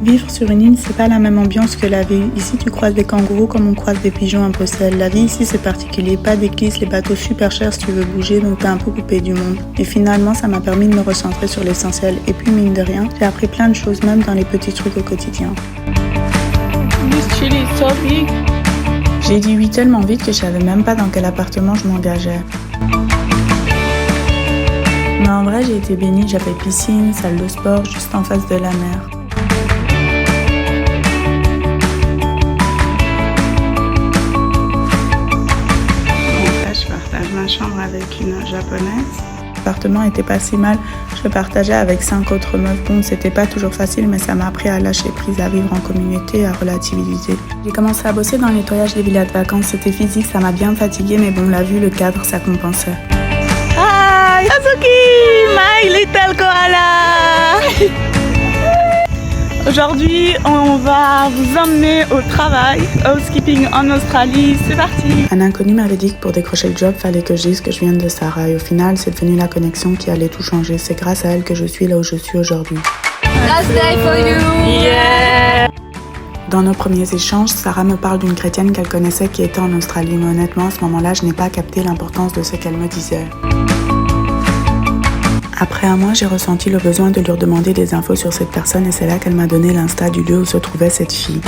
Vivre sur une île, c'est pas la même ambiance que la vie. Ici, tu croises des kangourous comme on croise des pigeons à Bruxelles. La vie ici, c'est particulier. Pas d'éclisse, les bateaux super chers si tu veux bouger, donc t'es un peu coupé du monde. Et finalement, ça m'a permis de me recentrer sur l'essentiel. Et puis, mine de rien, j'ai appris plein de choses, même dans les petits trucs au quotidien. This chili is so big. J'ai dit oui tellement vite que je savais même pas dans quel appartement je m'engageais. Mais en vrai, j'ai été bénie, j'avais piscine, salle de sport, juste en face de la mer. Je partage ma chambre avec une japonaise. L'appartement était pas si mal, je le partageais avec 5 autres meufs. Bon, c'était pas toujours facile, mais ça m'a appris à lâcher prise, à vivre en communauté, à relativiser. J'ai commencé à bosser dans le nettoyage des villas de vacances, c'était physique, ça m'a bien fatiguée, mais bon, la vue, le cadre, ça compensait. Hi, Azuki, my little koala. Aujourd'hui, on va vous emmener au travail, housekeeping en Australie, c'est parti. Un inconnu m'avait dit que pour décrocher le job, fallait que je dise que je viens de Sarah. Et au final, c'est devenu la connexion qui allait tout changer. C'est grâce à elle que je suis là où je suis aujourd'hui. Last day for you! Yeah! Dans nos premiers échanges, Sarah me parle d'une chrétienne qu'elle connaissait qui était en Australie. Mais honnêtement, à ce moment-là, je n'ai pas capté l'importance de ce qu'elle me disait. Après un mois, j'ai ressenti le besoin de lui redemander des infos sur cette personne et c'est là qu'elle m'a donné l'insta du lieu où se trouvait cette fille.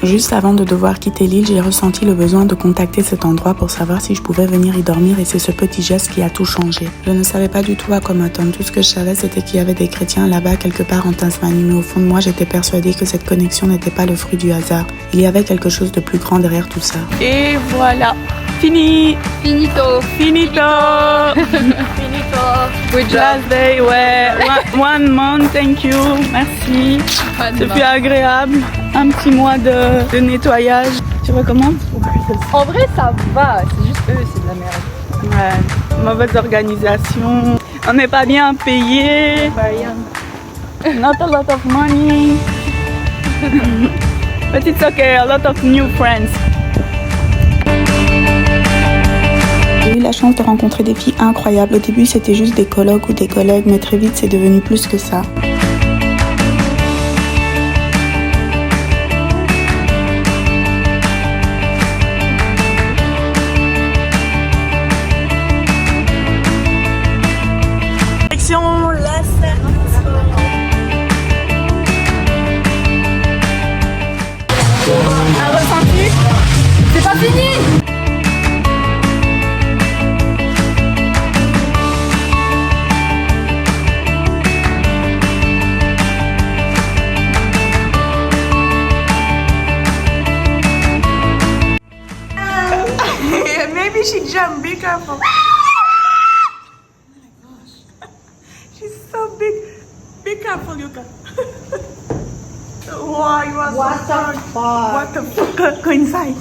Juste avant de devoir quitter l'île, j'ai ressenti le besoin de contacter cet endroit pour savoir si je pouvais venir y dormir et c'est ce petit geste qui a tout changé. Je ne savais pas du tout à quoi m'attendre. Tout ce que je savais, c'était qu'il y avait des chrétiens là-bas quelque part en Tasmanie, mais au fond de moi, j'étais persuadée que cette connexion n'était pas le fruit du hasard. Il y avait quelque chose de plus grand derrière tout ça. Et voilà, fini. Finito! Finito. Finito! Good job! Last day, ouais. One month, thank you, merci. C'est plus agréable. Un petit mois de nettoyage. Tu recommandes? En vrai, ça va, c'est juste eux, c'est de la merde. Ouais, mauvaise organisation. On n'est pas bien payé. Not a lot of money. But it's okay, a lot of new friends. J'ai eu la chance de rencontrer des filles incroyables. Au début, c'était juste des colocs ou des collègues, mais très vite, c'est devenu plus que ça. Un ressenti? C'est pas fini! Maybe she jumped. Be careful. Oh my gosh. She's so big. Be careful, Yuka. Why you are What so the fuck? What the fuck? Go inside.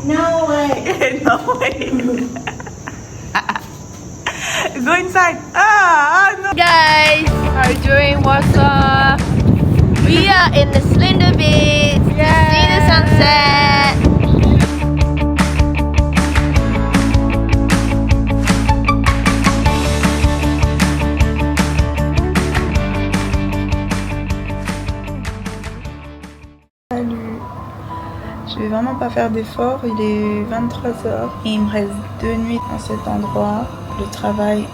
No way. No way. Go inside. Ah, no. Guys, how are you doing? What's up? We are in the Slender Beach. See the sunset. Je vais vraiment pas faire d'efforts, il est 23h et il me reste 2 nuits dans cet endroit. Le travail,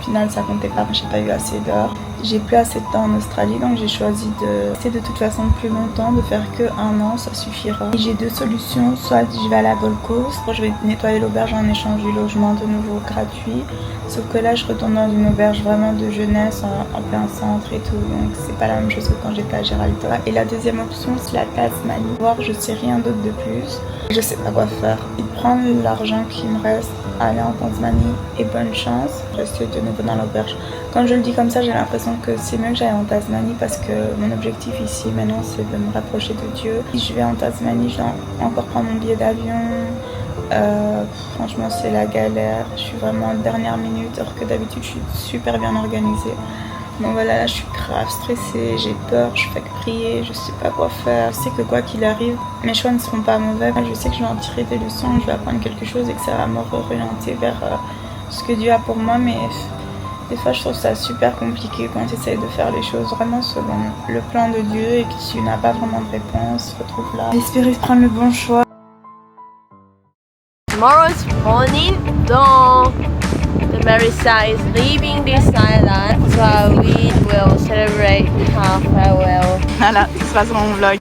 au final ça comptait pas, j'ai pas eu assez d'heures. J'ai plus assez de temps en Australie donc j'ai choisi de rester de toute façon plus longtemps, de faire que 1 an, ça suffira. J'ai 2 solutions, soit je vais à la Gold Coast, je vais nettoyer l'auberge en échange du logement de nouveau gratuit. Sauf que là je retourne dans une auberge vraiment de jeunesse en plein centre et tout, donc c'est pas la même chose que quand j'étais à Geraldton. Et la deuxième option c'est la Tasmanie. Voir, je sais rien d'autre de plus, je sais pas quoi faire. Et prendre l'argent qui me reste, aller en Tasmanie et bonne chance, rester de nouveau dans l'auberge. Quand je le dis comme ça, j'ai l'impression que c'est mieux que j'aille en Tasmanie parce que mon objectif ici maintenant c'est de me rapprocher de Dieu. Si je vais en Tasmanie, je dois encore prendre mon billet d'avion. Franchement c'est la galère, je suis vraiment en dernière minute alors que d'habitude je suis super bien organisée. Donc voilà, là je suis grave stressée, j'ai peur, je fais que prier, je sais pas quoi faire. Je sais que quoi qu'il arrive, mes choix ne seront pas mauvais. Je sais que je vais en tirer des leçons, je vais apprendre quelque chose et que ça va me réorienter vers ce que Dieu a pour moi. Mais Des fois, je trouve ça super compliqué quand tu essayes de faire les choses vraiment selon le plan de Dieu et que tu n'as pas vraiment de réponse. Tu te retrouves là. Espérer prendre le bon choix. Tomorrow's morning, dawn. The Marisa is leaving this island, so we will celebrate her farewell. Voilà, ça se passe dans mon vlog.